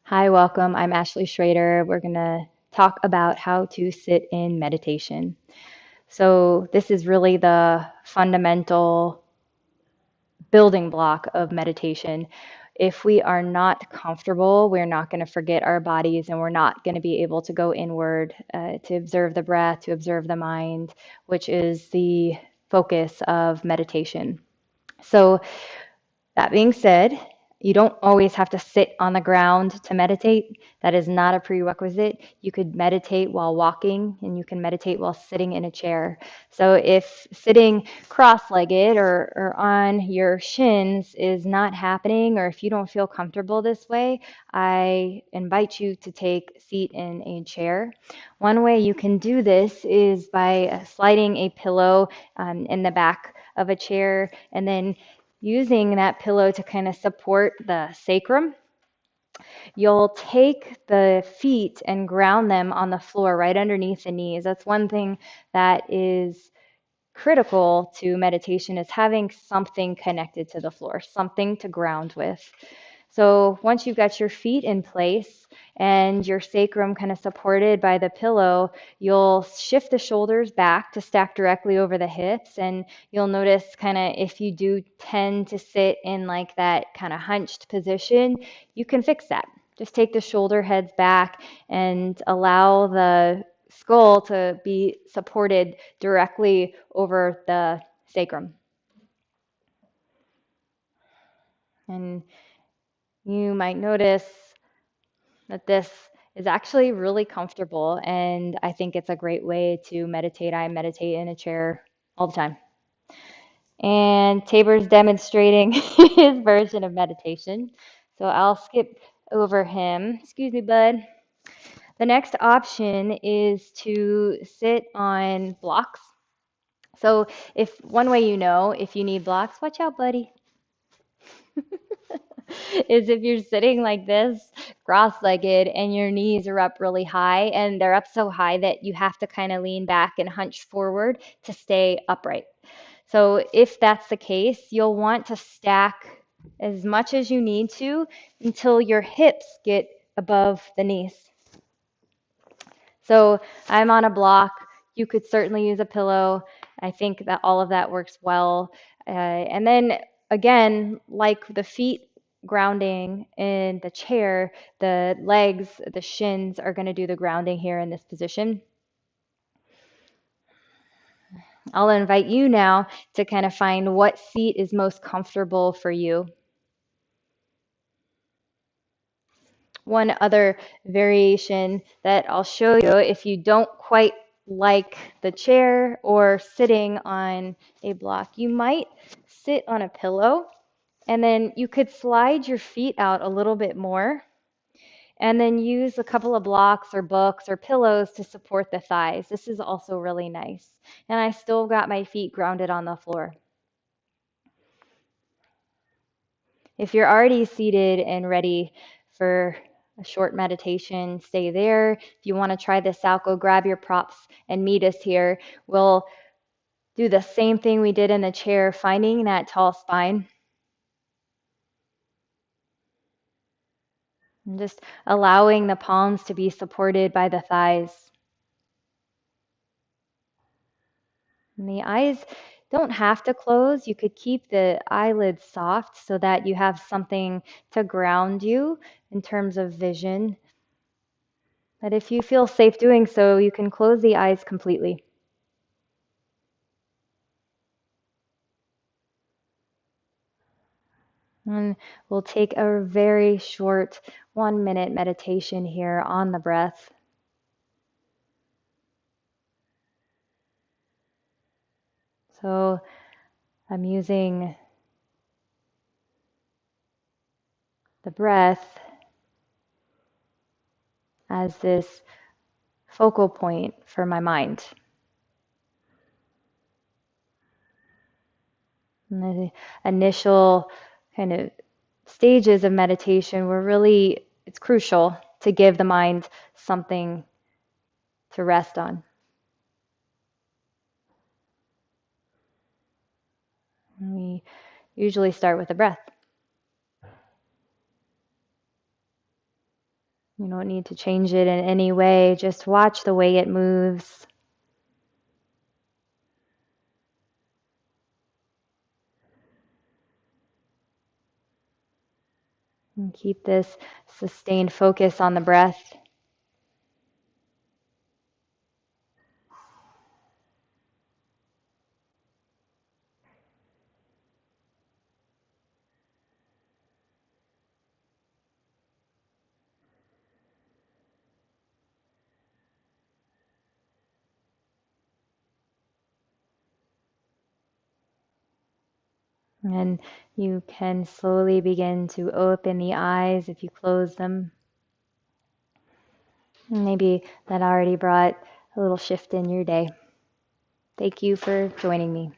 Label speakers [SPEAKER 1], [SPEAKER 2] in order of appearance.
[SPEAKER 1] Hi, welcome. I'm Ashley Schrader. We're going to talk about how to sit in meditation. So, this is really the fundamental building block of meditation. If we are not comfortable, we're not going to forget our bodies and we're not going to be able to go inward to observe the breath, to observe the mind, which is the focus of meditation. So, that being said, you don't always have to sit on the ground to meditate. That is not a prerequisite. You could meditate while walking and you can meditate while sitting in a chair. So if sitting cross-legged or on your shins is not happening, or if you don't feel comfortable this way, I invite you to take a seat in a chair. One way you can do this is by sliding a pillow in the back of a chair and then using that pillow to kind of support the sacrum. You'll take the feet and ground them on the floor right underneath the knees. That's one thing that is critical to meditation is having something connected to the floor, something to ground with. So once you've got your feet in place and your sacrum kind of supported by the pillow, you'll shift the shoulders back to stack directly over the hips. And you'll notice kind of if you do tend to sit in like that kind of hunched position, you can fix that. Just take the shoulder heads back and allow the skull to be supported directly over the sacrum. And you might notice that this is actually really comfortable, and I think it's a great way to meditate. I meditate in a chair all the time. And Tabor's demonstrating his version of meditation. So I'll skip over him. Excuse me, bud. The next option is to sit on blocks. So if one way you know if you need blocks, watch out, buddy, is if you're sitting like this, cross-legged, and your knees are up really high, and they're up so high that you have to kind of lean back and hunch forward to stay upright. So if that's the case, you'll want to stack as much as you need to until your hips get above the knees. So I'm on a block. You could certainly use a pillow. I think that all of that works well. And then again, like the feet grounding in the chair, the legs, the shins are going to do the grounding here in this position. I'll invite you now to kind of find what seat is most comfortable for you. One other variation that I'll show you if you don't quite like the chair or sitting on a block, you might sit on a pillow and then you could slide your feet out a little bit more and then use a couple of blocks or books or pillows to support the thighs. This is also really nice. And I still got my feet grounded on the floor. If you're already seated and ready for a short meditation, stay there. If you want to try this out, go grab your props and meet us here. We'll do the same thing we did in the chair, finding that tall spine. And just allowing the palms to be supported by the thighs. And the eyes don't have to close. You could keep the eyelids soft so that you have something to ground you in terms of vision. But if you feel safe doing so, you can close the eyes completely. And we'll take a very short 1 minute meditation here on the breath. So I'm using the breath as this focal point for my mind. And the initial kind of stages of meditation were really, it's crucial to give the mind something to rest on. And we usually start with the breath. You don't need to change it in any way. Just watch the way it moves. And keep this sustained focus on the breath. And you can slowly begin to open the eyes if you close them. Maybe that already brought a little shift in your day. Thank you for joining me.